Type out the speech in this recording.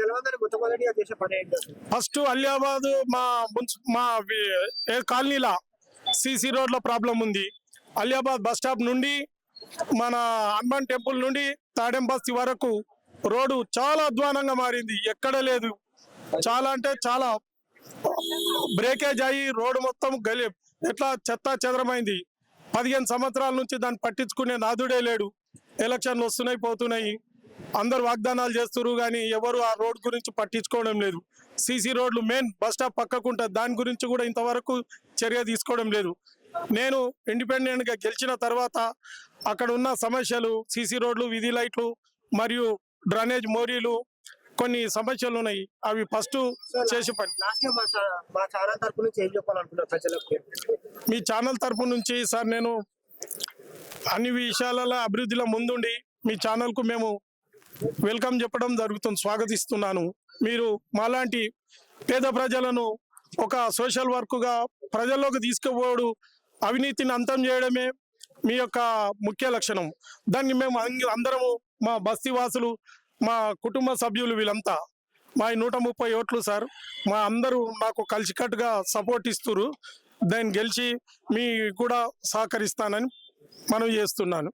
గెలవాలని మొట్టమొదటిగా చేసే పని ఏంటి అసలు? ఫస్ట్ అలియాబాద్ మా కాలనీలా సిసి రోడ్ల ప్రాబ్లం ఉంది. అలియాబాద్ బస్ స్టాప్ నుండి మన హనుమాన్ టెంపుల్ నుండి తాడెం బస్తీ వరకు రోడ్డు చాలా అధ్వానంగా మారింది. ఎక్కడ లేదు, చాలా అంటే చాలా బ్రేకేజ్ అయ్యి రోడ్డు మొత్తం ఎట్లా చెత్తా చెదరమైంది. 15 సంవత్సరాల నుంచి దాన్ని పట్టించుకునే నాదుడే లేడు. ఎలక్షన్లు వస్తున్నాయి పోతున్నాయి, అందరు వాగ్దానాలు చేస్తున్నారు కానీ ఎవరు ఆ రోడ్ గురించి పట్టించుకోవడం లేదు. సీసీ రోడ్లు మెయిన్ బస్ స్టాప్ పక్కకుంటుంది, దాని గురించి కూడా ఇంతవరకు చర్య తీసుకోవడం లేదు. నేను ఇండిపెండెంట్గా గెలిచిన తర్వాత అక్కడ ఉన్న సమస్యలు సీసీ రోడ్లు, వీధి లైట్లు మరియు డ్రైనేజ్ మోరీలు కొన్ని సమస్యలు ఉన్నాయి. అవి ఫస్ట్ చేసి పని. మా ఛానల్ తరపు నుంచి ఏం చెప్పాలనుకున్నారు ప్రజలకు? మీ ఛానల్ తరపు నుంచి సార్ నేను అన్ని విషయాలలో అభివృద్ధిలో ముందుండి మీ ఛానల్కు మేము వెల్కమ్ చెప్పడం జరుగుతుంది, స్వాగతిస్తున్నాను. మీరు మాలాంటి పేద ప్రజలను ఒక సోషల్ వర్క్గా ప్రజల్లోకి తీసుకుపోవడం, అవినీతిని అంతం చేయడమే మీ యొక్క ముఖ్య లక్షణం. దాన్ని మేము అందరము మా బస్తీ వాసులు, మా కుటుంబ సభ్యులు వీళ్ళంతా మా 130 ఓట్లు సార్, మా అందరూ నాకు కలిసికట్టుగా సపోర్ట్ ఇస్తున్నారు. దాన్ని గెలిచి మీ కూడా సహకరిస్తానని మనవి చేస్తున్నాను.